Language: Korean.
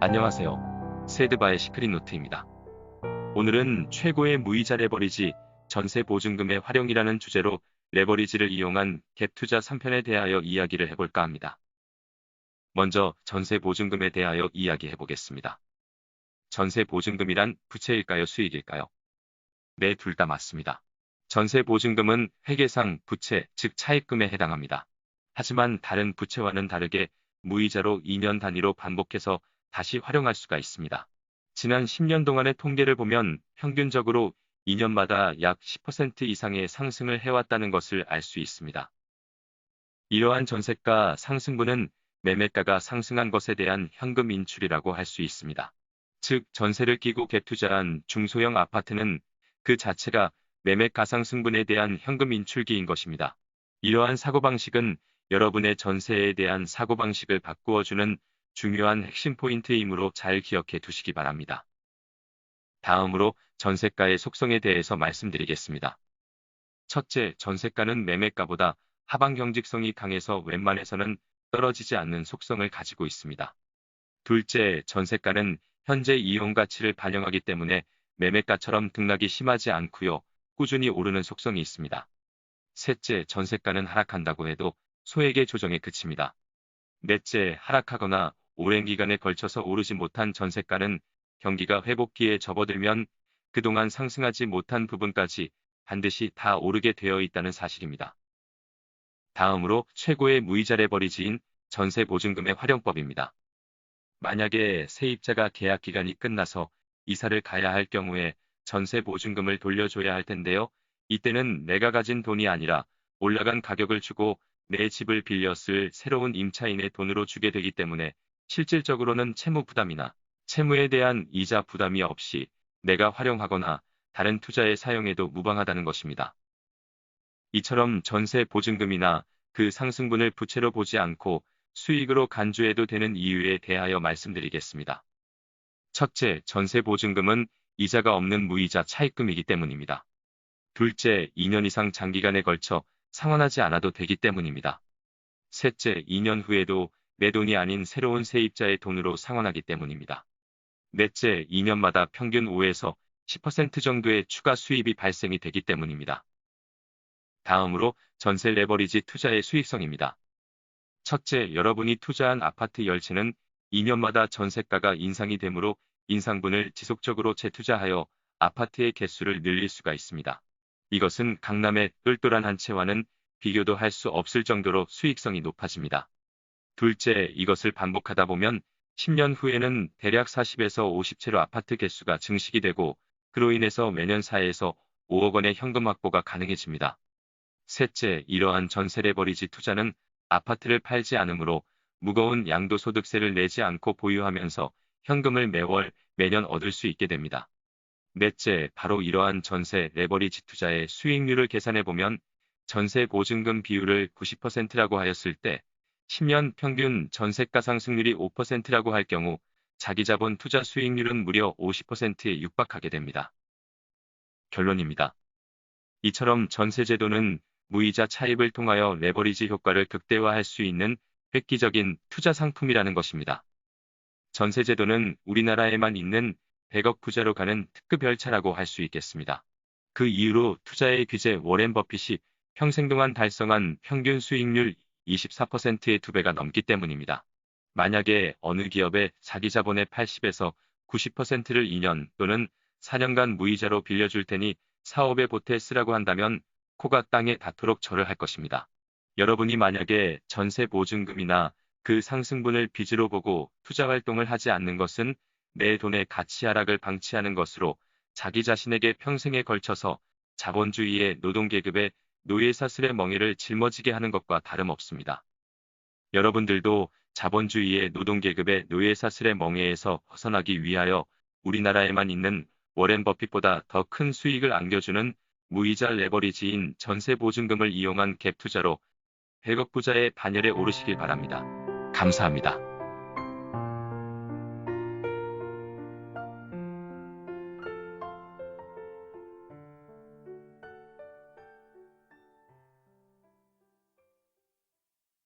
안녕하세요. 세드바의 시크릿노트입니다. 오늘은 최고의 무이자 레버리지, 전세 보증금의 활용이라는 주제로 레버리지를 이용한 갭 투자 3편에 대하여 이야기를 해볼까 합니다. 먼저 전세 보증금에 대하여 이야기해 보겠습니다. 전세 보증금이란 부채일까요, 수익일까요? 네, 둘 다 맞습니다. 전세 보증금은 회계상 부채, 즉 차입금에 해당합니다. 하지만 다른 부채와는 다르게 무이자로 2년 단위로 반복해서 다시 활용할 수가 있습니다. 지난 10년 동안의 통계를 보면 평균적으로 2년마다 약 10% 이상의 상승을 해왔다는 것을 알 수 있습니다. 이러한 전세가 상승분은 매매가가 상승한 것에 대한 현금 인출이라고 할 수 있습니다. 즉, 전세를 끼고 갭 투자한 중소형 아파트는 그 자체가 매매 가상승분에 대한 현금 인출기인 것입니다. 이러한 사고방식은 여러분의 전세에 대한 사고방식을 바꾸어주는 중요한 핵심 포인트이므로 잘 기억해 두시기 바랍니다. 다음으로 전세가의 속성에 대해서 말씀드리겠습니다. 첫째, 전세가는 매매가보다 하방 경직성이 강해서 웬만해서는 떨어지지 않는 속성을 가지고 있습니다. 둘째, 전세가는 현재 이용 가치를 반영하기 때문에 매매가처럼 등락이 심하지 않고요. 꾸준히 오르는 속성이 있습니다. 셋째, 전세가는 하락한다고 해도 소액의 조정에 그칩니다. 넷째, 하락하거나 오랜 기간에 걸쳐서 오르지 못한 전세가는 경기가 회복기에 접어들면 그동안 상승하지 못한 부분까지 반드시 다 오르게 되어 있다는 사실입니다. 다음으로 최고의 무이자 레버리지인 전세 보증금의 활용법입니다. 만약에 세입자가 계약 기간이 끝나서 이사를 가야 할 경우에 전세 보증금을 돌려줘야 할 텐데요. 이때는 내가 가진 돈이 아니라 올라간 가격을 주고 내 집을 빌려 쓸 새로운 임차인의 돈으로 주게 되기 때문에 실질적으로는 채무 부담이나 채무에 대한 이자 부담이 없이 내가 활용하거나 다른 투자에 사용해도 무방하다는 것입니다. 이처럼 전세 보증금이나 그 상승분을 부채로 보지 않고 수익으로 간주해도 되는 이유에 대하여 말씀드리겠습니다. 첫째, 전세 보증금은 이자가 없는 무이자 차입금이기 때문입니다. 둘째, 2년 이상 장기간에 걸쳐 상환하지 않아도 되기 때문입니다. 셋째, 2년 후에도 내 돈이 아닌 새로운 세입자의 돈으로 상환하기 때문입니다. 넷째, 2년마다 평균 5에서 10% 정도의 추가 수입이 발생이 되기 때문입니다. 다음으로 전세 레버리지 투자의 수익성입니다. 첫째, 여러분이 투자한 아파트 10채는 2년마다 전세가가 인상이 되므로 인상분을 지속적으로 재투자하여 아파트의 개수를 늘릴 수가 있습니다. 이것은 강남의 똘똘한 한 채와는 비교도 할 수 없을 정도로 수익성이 높아집니다. 둘째, 이것을 반복하다 보면 10년 후에는 대략 40에서 50채로 아파트 개수가 증식이 되고 그로 인해서 매년 4에서 5억 원의 현금 확보가 가능해집니다. 셋째, 이러한 전세 레버리지 투자는 아파트를 팔지 않으므로 무거운 양도소득세를 내지 않고 보유하면서 현금을 매월, 매년 얻을 수 있게 됩니다. 넷째, 바로 이러한 전세 레버리지 투자의 수익률을 계산해 보면 전세 보증금 비율을 90%라고 하였을 때 10년 평균 전세가 상승률이 5%라고 할 경우 자기자본 투자 수익률은 무려 50%에 육박하게 됩니다. 결론입니다. 이처럼 전세제도는 무이자 차입을 통하여 레버리지 효과를 극대화할 수 있는 획기적인 투자 상품이라는 것입니다. 전세제도는 우리나라에만 있는 100억 부자로 가는 특급 열차라고 할 수 있겠습니다. 그 이후로 투자의 귀재 워렌 버핏이 평생 동안 달성한 평균 수익률 24%의 2배가 넘기 때문입니다. 만약에 어느 기업의 자기 자본의 80에서 90%를 2년 또는 4년간 무이자로 빌려줄 테니 사업에 보태 쓰라고 한다면 코가 땅에 닿도록 절을 할 것입니다. 여러분이 만약에 전세 보증금이나 그 상승분을 빚으로 보고 투자 활동을 하지 않는 것은 내 돈의 가치 하락을 방치하는 것으로 자기 자신에게 평생에 걸쳐서 자본주의의 노동계급의 노예사슬의 멍에를 짊어지게 하는 것과 다름없습니다. 여러분들도 자본주의의 노동계급의 노예사슬의 멍에에서 벗어나기 위하여 우리나라에만 있는 워렌 버핏보다 더 큰 수익을 안겨주는 무이자 레버리지인 전세 보증금을 이용한 갭 투자로 100억 부자의 반열에 오르시길 바랍니다. 감사합니다.